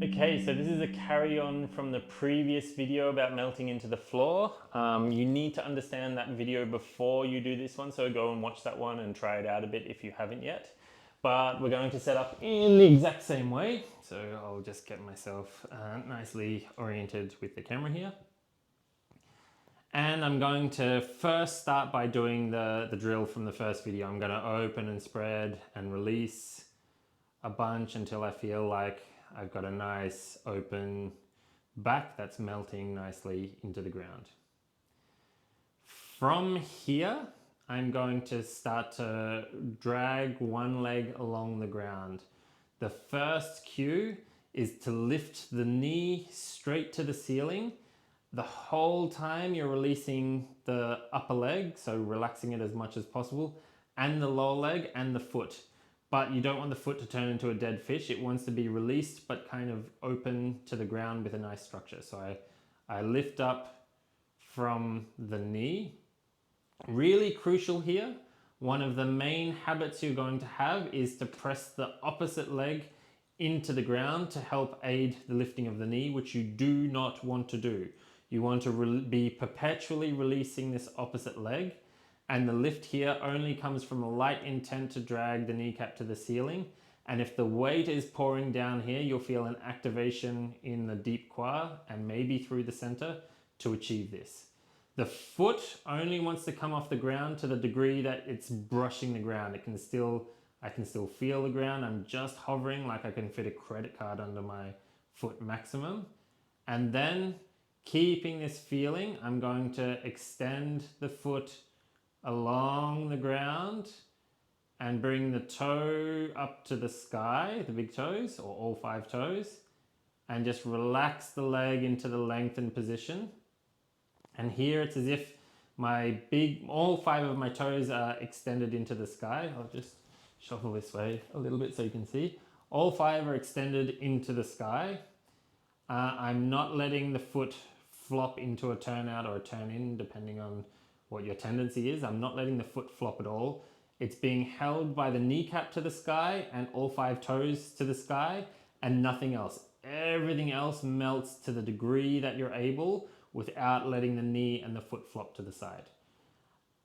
Okay, so this is a carry on from the previous video about melting into the floor. You need to understand that video before you do this one, so go and watch that one and try it out a bit if you haven't yet. But we're going to set up in the exact same way. So I'll just get myself nicely oriented with the camera here. And I'm going to first start by doing the drill from the first video. I'm going to open and spread and release a bunch until I feel like I've got a nice open back that's melting nicely into the ground. From here, I'm going to start to drag one leg along the ground. The first cue is to lift the knee straight to the ceiling. The whole time you're releasing the upper leg, so relaxing it as much as possible, and the lower leg and the foot. But you don't want the foot to turn into a dead fish. It wants to be released but kind of open to the ground with a nice structure. So I lift up from the knee. Really crucial here, one of the main habits you're going to have is to press the opposite leg into the ground to help aid the lifting of the knee, which you do not want to do. You want to be perpetually releasing this opposite leg, and the lift here only comes from a light intent to drag the kneecap to the ceiling. And if the weight is pouring down here, you'll feel an activation in the deep quad and maybe through the center to achieve this. The foot only wants to come off the ground to the degree that it's brushing the ground. I can still feel the ground. I'm just hovering like I can fit a credit card under my foot maximum. And then keeping this feeling, I'm going to extend the foot along the ground and bring the toe up to the sky, the big toes or all 5 toes, and just relax the leg into the lengthened position. And here it's as if all 5 of my toes are extended into the sky. I'll just shuffle this way a little bit so you can see. All 5 are extended into the sky. I'm not letting the foot flop into a turn out or a turn in, depending on what your tendency is. I'm not letting the foot flop at all. It's being held by the kneecap to the sky and all 5 toes to the sky and nothing else. Everything else melts to the degree that you're able without letting the knee and the foot flop to the side.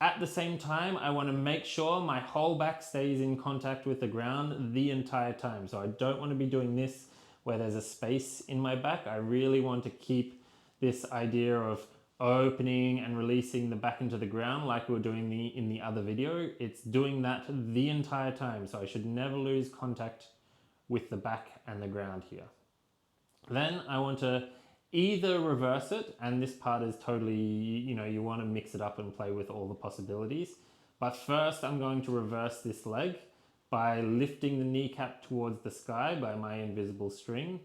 At the same time, I want to make sure my whole back stays in contact with the ground the entire time. So I don't want to be doing this where there's a space in my back. I really want to keep this idea of opening and releasing the back into the ground like we were doing in the other video. It's doing that the entire time, so I should never lose contact with the back and the ground here. Then I want to either reverse it, and this part is totally, you want to mix it up and play with all the possibilities. But first I'm going to reverse this leg by lifting the kneecap towards the sky by my invisible string,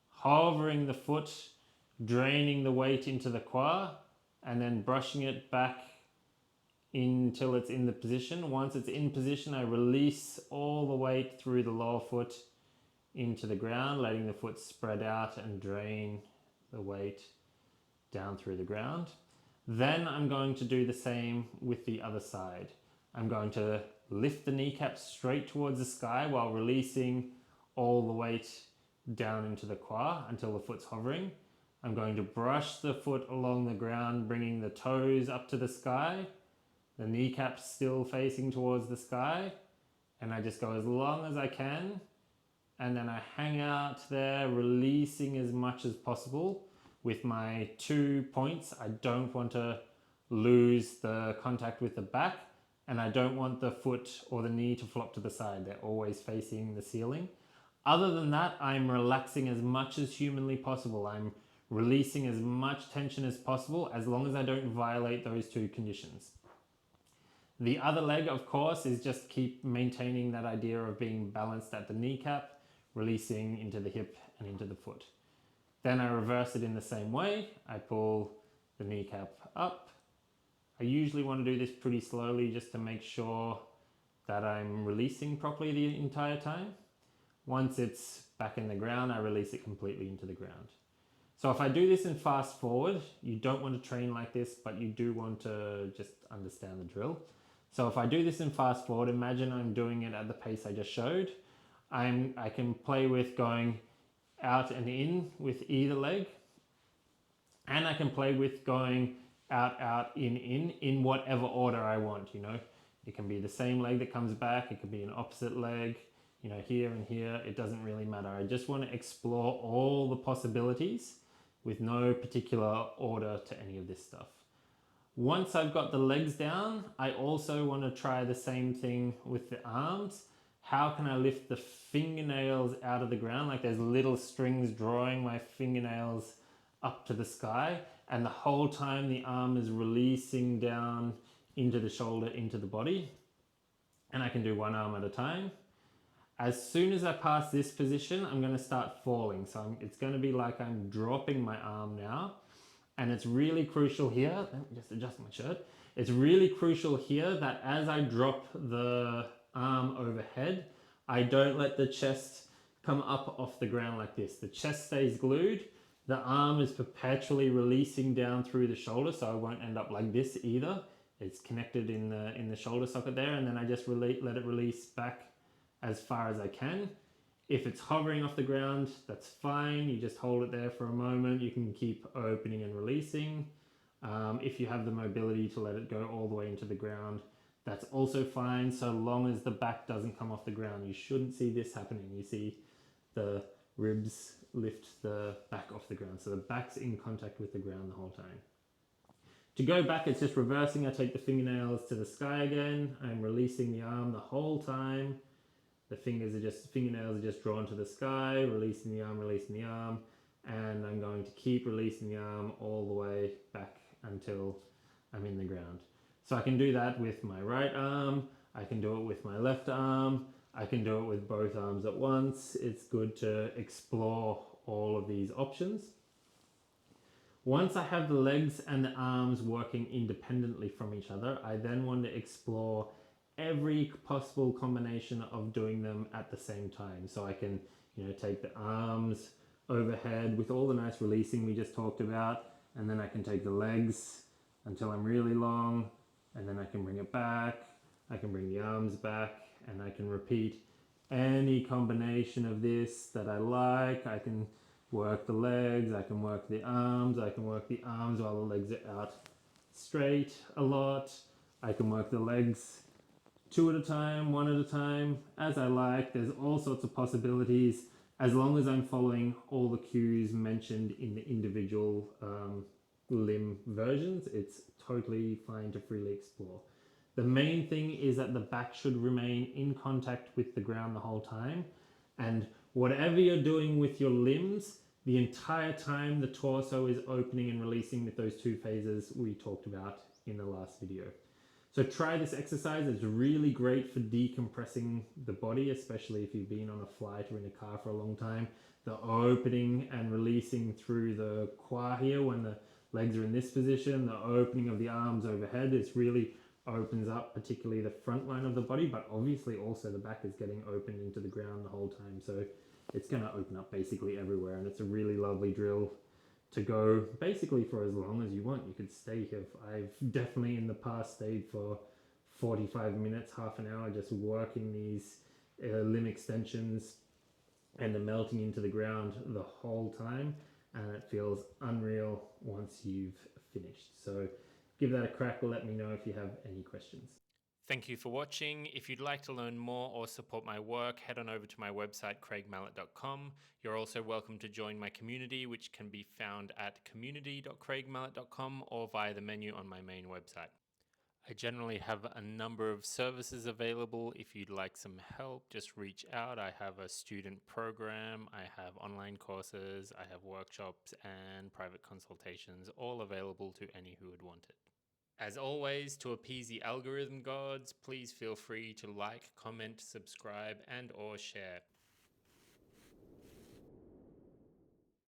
hovering the foot, draining the weight into the quad, and then brushing it back until it's in the position. Once it's in position, I release all the weight through the lower foot into the ground, letting the foot spread out and drain the weight down through the ground. Then I'm going to do the same with the other side. I'm going to lift the kneecap straight towards the sky while releasing all the weight down into the quad until the foot's hovering. I'm going to brush the foot along the ground, bringing the toes up to the sky, the kneecap still facing towards the sky, and I just go as long as I can, and then I hang out there, releasing as much as possible with my 2 points. I don't want to lose the contact with the back, and I don't want the foot or the knee to flop to the side. They're always facing the ceiling. Other than that, I'm relaxing as much as humanly possible. I'm releasing as much tension as possible as long as I don't violate those 2 conditions. The other leg, of course, is just keep maintaining that idea of being balanced at the kneecap, releasing into the hip and into the foot. Then I reverse it in the same way. I pull the kneecap up. I usually want to do this pretty slowly just to make sure that I'm releasing properly the entire time. Once it's back in the ground, I release it completely into the ground. So if I do this in fast forward, you don't want to train like this, but you do want to just understand the drill. So if I do this in fast forward, imagine I'm doing it at the pace I just showed. I can play with going out and in with either leg. And I can play with going out, in whatever order I want, you know. It can be the same leg that comes back, it could be an opposite leg, you know, here and here, it doesn't really matter. I just want to explore all the possibilities with no particular order to any of this stuff. Once I've got the legs down, I also want to try the same thing with the arms. How can I lift the fingernails out of the ground? Like there's little strings drawing my fingernails up to the sky, and the whole time the arm is releasing down into the shoulder, into the body. And I can do one arm at a time. As soon as I pass this position, I'm going to start falling. So it's going to be like I'm dropping my arm now. And it's really crucial here, let me just adjust my shirt. It's really crucial here that as I drop the arm overhead, I don't let the chest come up off the ground like this. The chest stays glued. The arm is perpetually releasing down through the shoulder, so I won't end up like this either. It's connected in the shoulder socket there, and then I just let it release back as far as I can. If it's hovering off the ground, that's fine. You just hold it there for a moment. You can keep opening and releasing. If you have the mobility to let it go all the way into the ground, that's also fine, so long as the back doesn't come off the ground. You shouldn't see this happening. You see the ribs lift the back off the ground. So the back's in contact with the ground the whole time. To go back, it's just reversing. I take the fingernails to the sky again. I'm releasing the arm the whole time. The fingernails are just drawn to the sky, releasing the arm, and I'm going to keep releasing the arm all the way back until I'm in the ground. So I can do that with my right arm, I can do it with my left arm, I can do it with both arms at once. It's good to explore all of these options. Once I have the legs and the arms working independently from each other, I then want to explore every possible combination of doing them at the same time. So I can, you know, take the arms overhead with all the nice releasing we just talked about, and then I can take the legs until I'm really long, and then I can bring it back, I can bring the arms back, and I can repeat any combination of this that I like. I can work the legs, I can work the arms, I can work the arms while the legs are out straight a lot. I can work the legs two at a time, one at a time, as I like. There's all sorts of possibilities as long as I'm following all the cues mentioned in the individual limb versions. It's totally fine to freely explore. The main thing is that the back should remain in contact with the ground the whole time, and whatever you're doing with your limbs, the entire time the torso is opening and releasing with those two phases we talked about in the last video. So try this exercise. It's really great for decompressing the body, especially if you've been on a flight or in a car for a long time. The opening and releasing through the quad here when the legs are in this position, the opening of the arms overhead, it really opens up particularly the front line of the body, but obviously also the back is getting opened into the ground the whole time. So it's going to open up basically everywhere, and it's a really lovely drill to go basically for as long as you want. You could stay here. I've definitely in the past stayed for 45 minutes, half an hour, just working these limb extensions and the melting into the ground the whole time, and it feels unreal once you've finished. So give that a crack. Let me know if you have any questions. Thank you for watching. If you'd like to learn more or support my work, head on over to my website, craigmallet.com. You're also welcome to join my community, which can be found at community.craigmallet.com or via the menu on my main website. I generally have a number of services available. If you'd like some help, just reach out. I have a student program, I have online courses, I have workshops and private consultations, all available to any who would want it. As always, to appease the algorithm gods, please feel free to like, comment, subscribe, and/or share.